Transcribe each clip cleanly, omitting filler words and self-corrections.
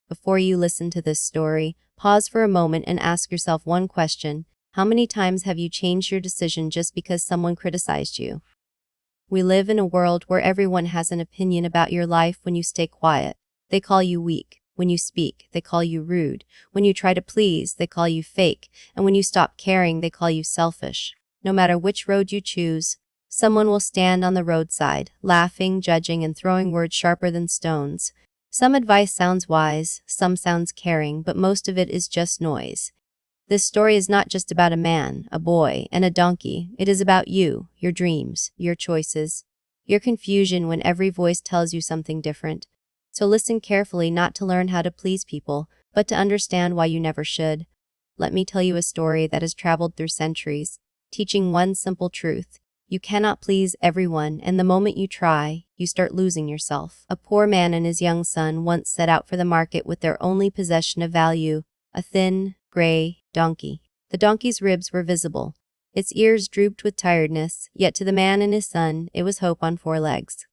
Before you listen to this story, pause for a moment and ask yourself one question. How many times have you changed your decision just because someone criticized you? We live in a world where everyone has an opinion about your life. When you stay quiet, they call you weak. When you speak, they call you rude. When you try to please, they call you fake. And when you stop caring, they call you selfish. No matter which road you choose, someone will stand on the roadside, laughing, judging, and throwing words sharper than stones. Some advice sounds wise, some sounds caring, but most of it is just noise. This story is not just about a man, a boy, and a donkey. It is about you, your dreams, your choices, your confusion when every voice tells you something different. So listen carefully, not to learn how to please people, but to understand why you never should. Let me tell you a story that has traveled through centuries, teaching one simple truth. You cannot please everyone, and the moment you try, you start losing yourself. A poor man and his young son once set out for the market with their only possession of value, a thin, gray donkey. The donkey's ribs were visible. Its ears drooped with tiredness, yet to the man and his son, it was hope on 4 legs.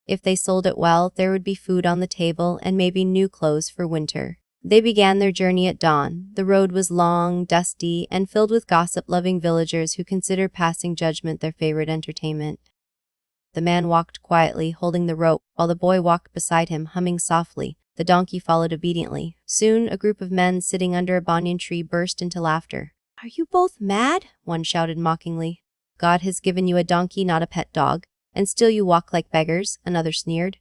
If they sold it well, there would be food on the table and maybe new clothes for winter. They began their journey at dawn. The road was long, dusty, and filled with gossip-loving villagers who considered passing judgment their favorite entertainment. The man walked quietly, holding the rope, while the boy walked beside him, humming softly. The donkey followed obediently. Soon, a group of men sitting under a banyan tree burst into laughter. "Are you both mad?" one shouted mockingly. "God has given you a donkey, not a pet dog, and still you walk like beggars," another sneered.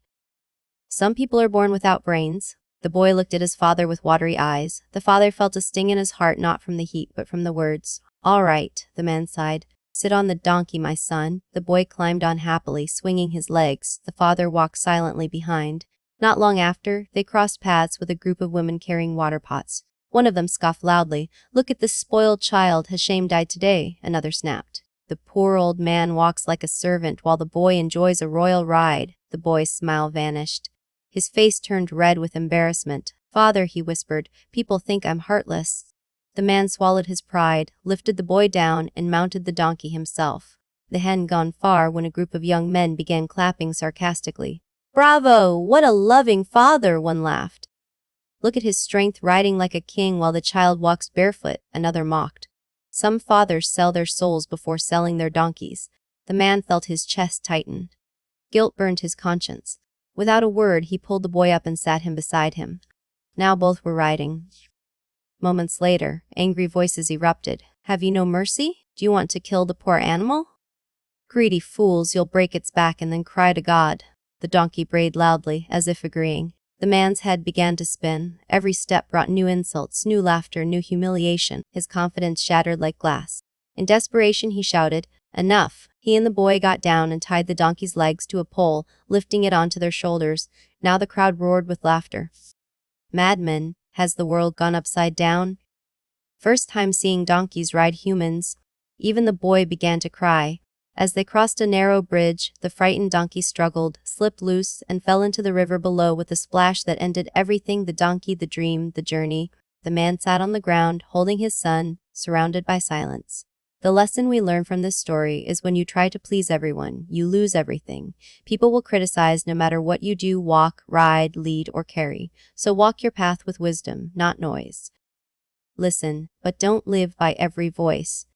"Some people are born without brains." The boy looked at his father with watery eyes. The father felt a sting in his heart, not from the heat, but from the words. "All right," the man sighed. "Sit on the donkey, my son." The boy climbed on happily, swinging his legs. The father walked silently behind. Not long after, they crossed paths with a group of women carrying water pots. One of them scoffed loudly. "Look at this spoiled child. Has shame died today?" Another snapped. "The poor old man walks like a servant while the boy enjoys a royal ride." The boy's smile vanished. His face turned red with embarrassment. "Father," he whispered, "people think I'm heartless." The man swallowed his pride, lifted the boy down, and mounted the donkey himself. They hadn't gone far when a group of young men began clapping sarcastically. "Bravo! What a loving father!" one laughed. "Look at his strength, riding like a king while the child walks barefoot," another mocked. "Some fathers sell their souls before selling their donkeys." The man felt his chest tighten. Guilt burned his conscience. Without a word, he pulled the boy up and sat him beside him. Now both were riding. Moments later, angry voices erupted. "Have you no mercy? Do you want to kill the poor animal? Greedy fools, you'll break its back and then cry to God." The donkey brayed loudly, as if agreeing. The man's head began to spin. Every step brought new insults, new laughter, new humiliation. His confidence shattered like glass. In desperation, he shouted, "Enough!" He and the boy got down and tied the donkey's legs to a pole, lifting it onto their shoulders. Now the crowd roared with laughter. "Madmen, has the world gone upside down?" First time seeing donkeys ride humans. Even the boy began to cry. As they crossed a narrow bridge, the frightened donkey struggled, slipped loose, and fell into the river below with a splash that ended everything: the donkey, the dream, the journey. The man sat on the ground, holding his son, surrounded by silence. The lesson we learn from this story is when you try to please everyone, you lose everything. People will criticize no matter what you do, walk, ride, lead, or carry. So walk your path with wisdom, not noise. Listen, but don't live by every voice.